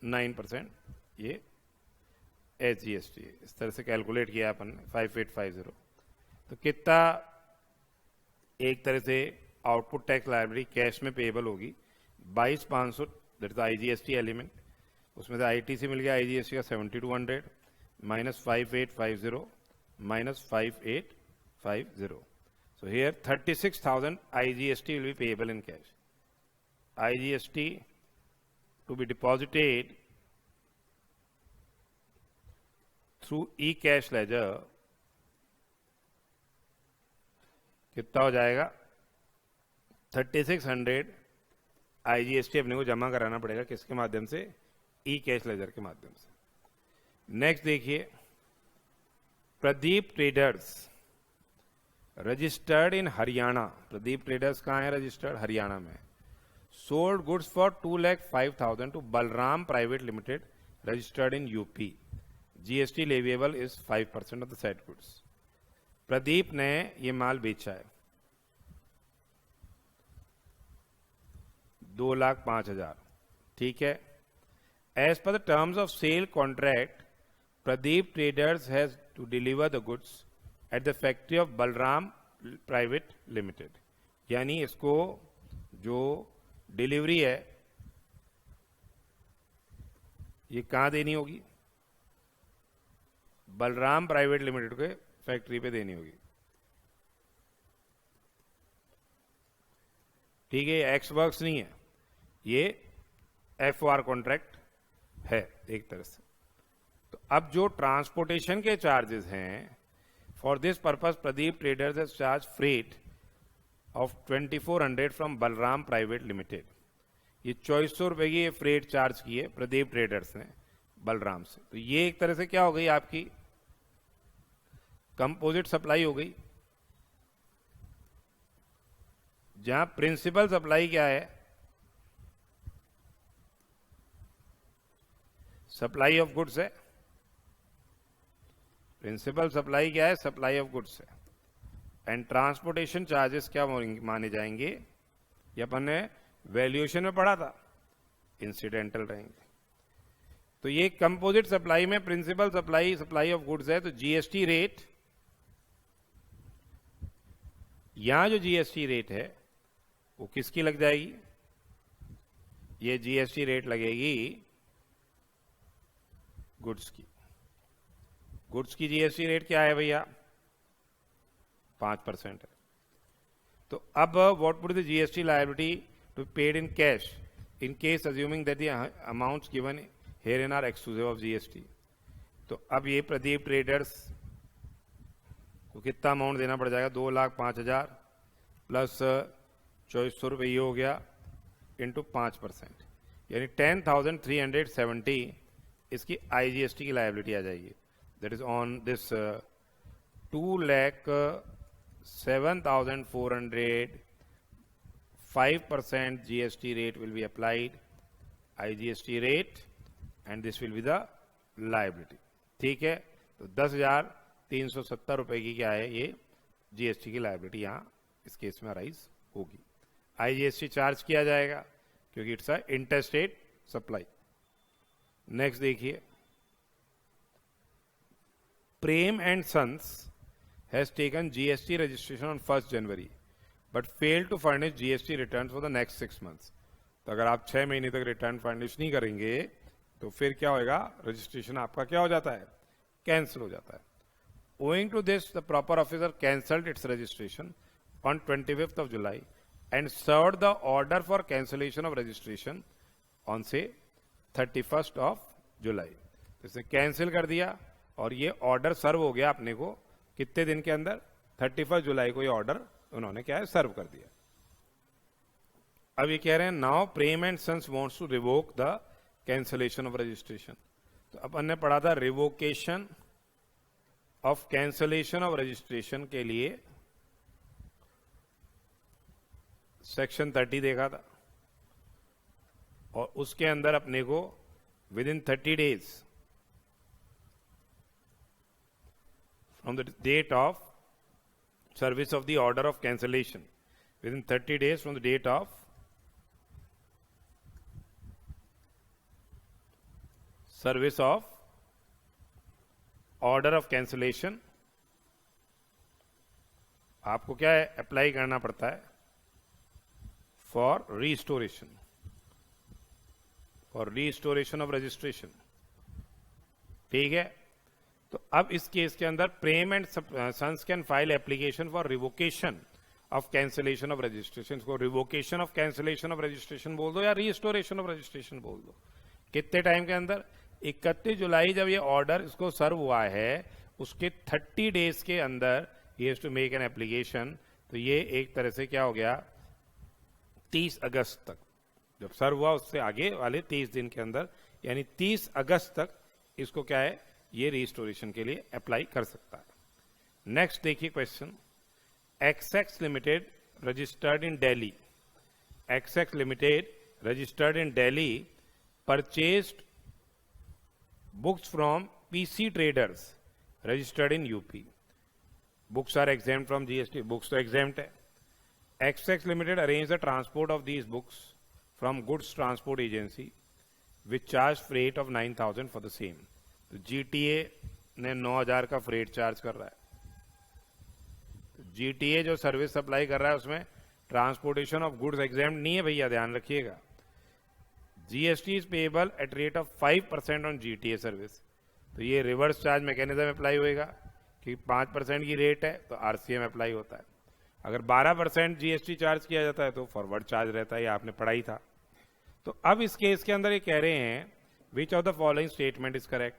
9% ये एचजीएसटी है। इस तरह से कैलकुलेट किया अपन ने 5850। तो कितना एक तरह से आउटपुट टैक्स लायबिलिटी कैश में पेएबल होगी? 22,500, दैट इज आईजीएसटी एलिमेंट। उसमें से आईटीसी मिल गया आईजीएसटी का 7,200 minus 5850 minus 5850। So here 36,000 IGST will be payable in cash. IGST to be deposited through e-cash ledger कितना हो जाएगा? 3600 IGST अपने को जमा कराना पड़ेगा किसके माध्यम से? ई-कैश लेजर के माध्यम से। नेक्स्ट देखिए, Pradeep Traders registered in Haryana. Pradeep Traders कहाँ है रजिस्टर्ड? हरियाणा में। Sold goods for 2,05,000 to Balram Private Limited registered in UP. GST leviable is 5% of the said goods. Pradeep ने ये माल बेचा है 2,05,000। ठीक है, as per the terms of sale contract Pradeep Traders has to deliver the goods at the factory of Balram Private Limited. यानी इसको जो डिलीवरी है ये कहां देनी होगी? बलराम प्राइवेट लिमिटेड के फैक्ट्री पे देनी होगी। ठीक है, एक्स वर्क्स नहीं है, ये एफओआर कॉन्ट्रैक्ट है एक तरह से। तो अब जो ट्रांसपोर्टेशन के चार्जेस हैं, for this purpose Pradeep Traders has charge freight of 2,400 from Balram Private limited. ये 2,400 रुपए की ये फ्रेट चार्ज की है प्रदीप ट्रेडर्स ने बलराम से। तो ये एक तरह से क्या हो गई? आपकी कंपोजिट सप्लाई हो गई, जहां प्रिंसिपल सप्लाई क्या है? सप्लाई ऑफ गुड्स है। प्रिंसिपल सप्लाई क्या है? सप्लाई ऑफ गुड्स है। एंड ट्रांसपोर्टेशन चार्जेस क्या माने जाएंगे? ये अपन ने वैल्यूएशन में पढ़ा था, इंसिडेंटल रहेंगे। तो ये कंपोजिट सप्लाई में principal supply, supply of goods है। तो जीएसटी रेट, यहां जो जीएसटी रेट है वो किसकी लग जाएगी? ये जीएसटी रेट लगेगी गुड्स की। गुड्स की जीएसटी रेट क्या है भैया? 5% है। तो अब what would the GST liability to paid in cash in case assuming that the amounts given herein are exclusive of GST. तो अब ये प्रदीप ट्रेडर्स को कितना अमाउंट देना पड़ जाएगा, 2,05,000 प्लस 2400 रुपये ये हो गया इंटू 5%, यानी 10,370 इसकी आईजीएसटी की लायबिलिटी आ जाएगी। That is on this 2,07,400, 5% GST rate will be applied, IGST rate, and this will be the liability। ठीक है, तो 10,370 रुपए की क्या है, ये जीएसटी की लायबिलिटी यहाँ इस केस में अराइज होगी। आईजीएसटी चार्ज किया जाएगा क्योंकि it's a interstate supply. Next देखिए, Prem and sons has taken GST registration on 1 January but fail to furnish GST return for the next 6 months. तो अगर आप 6 महीने तक रिटर्न फर्निश नहीं करेंगे तो फिर क्या होएगा, रजिस्ट्रेशन आपका क्या हो जाता है, कैंसिल हो जाता है। Owing to this, the proper officer cancelled its registration on 25th of July and served the order for cancellation of registration on say 31st of July। तो इसने कैंसिल कर दिया और ये ऑर्डर सर्व हो गया अपने को कितने दिन के अंदर, 31 जुलाई को ये ऑर्डर उन्होंने क्या है सर्व कर दिया। अब ये कह रहे हैं now Prem and Sons wants to revoke the cancellation of registration. तो अपन ने पढ़ा था revocation of cancellation of registration के लिए सेक्शन 30 देखा था और उसके अंदर अपने को within 30 days from the date of service of the order of cancellation, within 30 days from the date of service of order of cancellation, आपको क्या है अप्लाई करना पड़ता है फॉर रीस्टोरेशन ऑफ रजिस्ट्रेशन। ठीक है, तो अब इस केस के अंदर Prem and sons can file application for revocation of cancellation of registration. इसको revocation of cancellation of registration बोल दो या रीस्टोरेशन ऑफ रजिस्ट्रेशन बोल दो। कितने टाइम के अंदर, 31 जुलाई जब ये ऑर्डर इसको सर्व हुआ है उसके 30 डेज के अंदर ही has to make an application. तो ये एक तरह से क्या हो गया, 30 अगस्त तक जब सर्व हुआ उससे आगे वाले 30 दिन के अंदर, यानी 30 अगस्त तक इसको क्या है ये रिस्टोरेशन के लिए अप्लाई कर सकता है। नेक्स्ट देखिए question, XX limited registered in Delhi, XX limited registered in Delhi purchased books from PC traders registered in UP. Books are exempt from GST. Books तो exempt है। XX Limited arranged the transport of these books from Goods Transport Agency which charged freight of 9,000 for the same. तो GTA ने 9,000 का फ्रेट चार्ज कर रहा है। तो GTA जो सर्विस सप्लाई कर रहा है उसमें ट्रांसपोर्टेशन ऑफ गुड्स एग्जेम्प्ट नहीं है भैया, ध्यान रखिएगा। GST is payable eight rate of 5% on GTA service. तो ये रिवर्स चार्ज मैकेनिज्म अप्लाई होएगा कि 5% की रेट है तो आरसीएम अप्लाई होता है। अगर 12% जीएसटी चार्ज किया जाता है तो फॉरवर्ड चार्ज रहता है, ये आपने पढ़ा ही था। तो अब इस केस के अंदर ये कह रहे हैं which of the following statement is correct,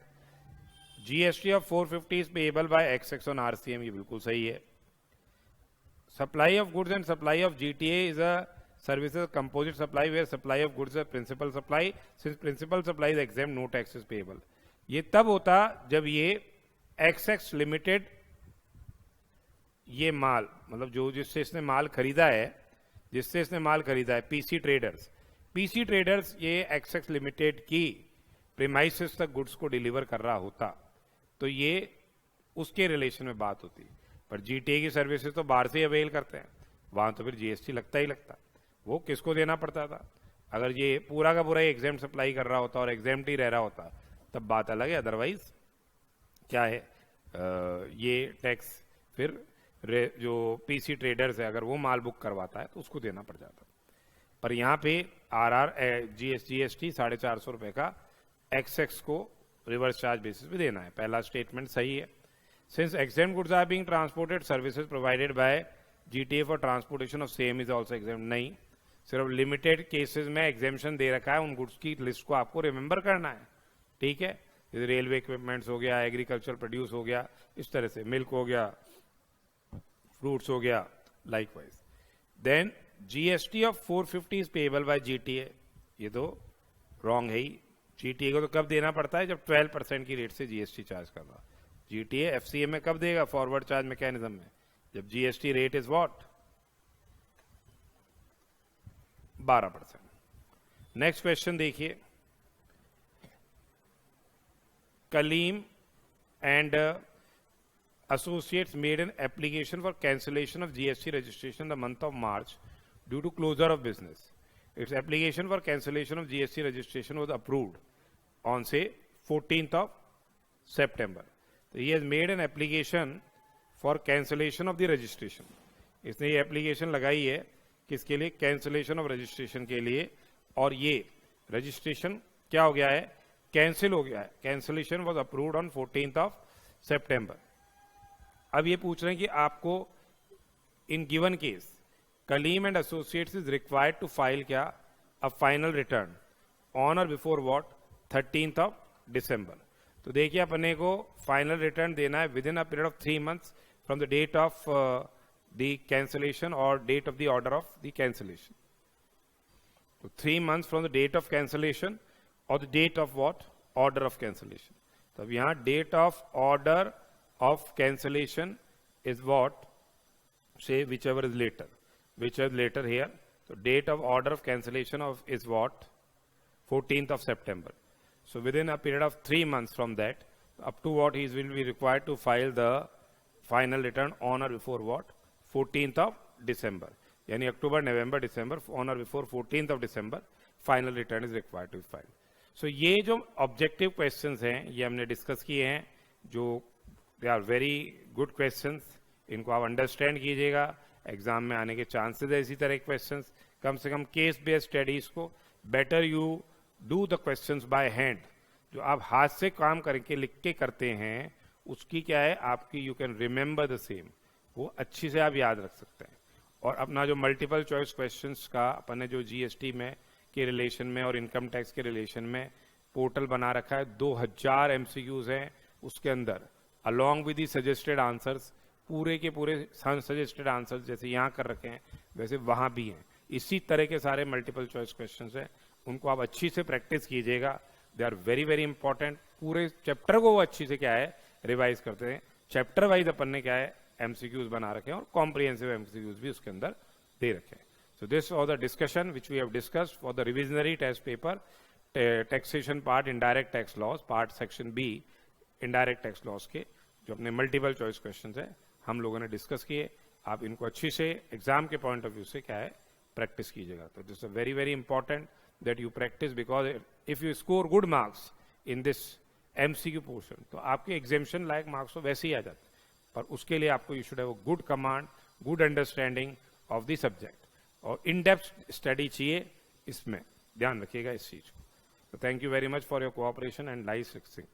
GST of 450 is payable bye XX on RCM, ये बिल्कुल सही है। Supply of goods and supply of GTA is a services composite supply where supply of goods is principal supply, since principal supply is exempt no tax is payable। ये तब होता जब ये एक्सएक्स लिमिटेड ये माल मतलब जो जिससे इसने माल खरीदा है पीसी ट्रेडर्स ये एक्सएक्स लिमिटेड की प्रीमाइसेस तक गुड्स को डिलीवर कर रहा होता तो ये उसके रिलेशन में बात होती। पर जीटीए की सर्विसेज तो बाहर से ही अवेल करते हैं, वहां तो फिर जीएसटी लगता ही लगता। वो किसको देना पड़ता था, अगर ये पूरा का पूरा एग्जेम्प्ट सप्लाई कर रहा होता और एग्जेम्प्ट ही रह रहा होता तब बात अलग है, अदरवाइज क्या है ये टैक्स फिर जो पीसी ट्रेडर्स है अगर वो माल बुक करवाता है तो उसको देना पड़ जाता। पर यहाँ पे जीएसटी 450 रुपए का एक्सएक्स को रिवर्स चार्ज बेसिस पे देना है। पहला स्टेटमेंट सही है। Since exempt goods are being transported, services provided by GTA for transportation of same is also exempt. नहीं, सिर्फ लिमिटेड केसेस में एग्जेम्पशन दे रखा है, उन गुड्स की लिस्ट को आपको रिमेंबर करना है, ठीक है। जैसे रेलवे इक्विपमेंट्स हो गया, एग्रीकल्चर प्रोड्यूस हो गया, इस तरह से मिल्क हो गया, फ्रूट्स हो गया, likewise. Then GST of 450 is payable by GTA, ये तो रॉन्ग है ही। जीटीए को तो कब देना पड़ता है, जब 12% की रेट से जीएसटी चार्ज कर रहा। जीटीए एफसीए में कब देगा, फॉरवर्ड चार्ज मैकेनिज्म में, जब GST rate is what 12%। Next question देखिए, Kaleem and associates made an application for cancellation of GST registration the month of March due to closure of business. Its application for cancellation of GST registration was approved on say 14th of September. So he has made an application for cancellation of the registration. इसने ये application लगाई है किसके लिए, cancellation of registration के लिए, और ये registration क्या हो गया है, cancel हो गया है। Cancellation was approved on 14th of September. अब ये पूछ रहे हैं कि आपको in given case Kaleem and associates is required to file क्या, अ फाइनल रिटर्न ऑन और before what 13th of December. तो देखिए अपने को फाइनल रिटर्न देना है within a period of 3 months from the date of the cancellation और date of the order of the cancellation. तो 3 months from the date of cancellation और the date of what order of cancellation. तो अब यहाँ date of order of cancellation is what, say whichever is later here. So date of order of cancellation of is what, 14th of September. So within a period of 3 months from that, up to what he will be required to file the final return on or before what, 14th of December. यानी अक्टूबर, नवंबर, दिसंबर, on or before 14th of December, final return is required to file. So ये जो ऑब्जेक्टिव क्वेश्चंस हैं ये हमने डिस्कस किए हैं, जो they are very good questions, इनको आप अंडरस्टैंड कीजिएगा, एग्जाम में आने के चांसेस है इसी तरह के क्वेश्चंस। कम से कम केस बेस्ड स्टडीज को better you do the questions by hand, जो आप हाथ से काम करके लिख के करते हैं उसकी क्या है आपकी, you can remember the same, वो अच्छी से आप याद रख सकते हैं। और अपना जो मल्टीपल चॉइस क्वेश्चंस का अपन ने जो जीएसटी में के रिलेशन में और इनकम टैक्स के रिलेशन में पोर्टल बना रखा है, 2000 एमसीक्यूज हैं उसके अंदर, along with the suggested answers, पूरे के पूरे सजेस्टेड आंसर्स जैसे यहाँ कर रखे हैं वैसे वहाँ भी हैं। इसी तरह के सारे मल्टीपल चॉइस क्वेश्चंस हैं, उनको आप अच्छी से प्रैक्टिस कीजिएगा, they are very very important. पूरे चैप्टर को वो अच्छी से क्या है रिवाइज करते हैं, चैप्टर वाइज अपन ने क्या है एमसीक्यूज बना रखे हैं और कॉम्प्रिहेंसिव एमसीक्यूज भी उसके अंदर दे रखे हैं। So this was the discussion which we have discussed for the revisionary test paper, taxation part, indirect tax laws part, section B indirect tax laws के जो अपने मल्टीपल चॉइस क्वेश्चंस हैं हम लोगों ने डिस्कस किए। आप इनको अच्छी से एग्जाम के पॉइंट ऑफ व्यू से क्या है प्रैक्टिस कीजिएगा। तो this is very very important that you practice, because if you score good marks in this MCQ portion तो आपके एग्जामिनेशन लायक मार्क्स तो वैसे ही आ जाते, पर उसके लिए आपको you should have a good command, good understanding of the subject, और इन डेप्थ स्टडी चाहिए, इसमें ध्यान रखिएगा इस चीज को। तो thank you very much for your cooperation and nice सिक्सिंग।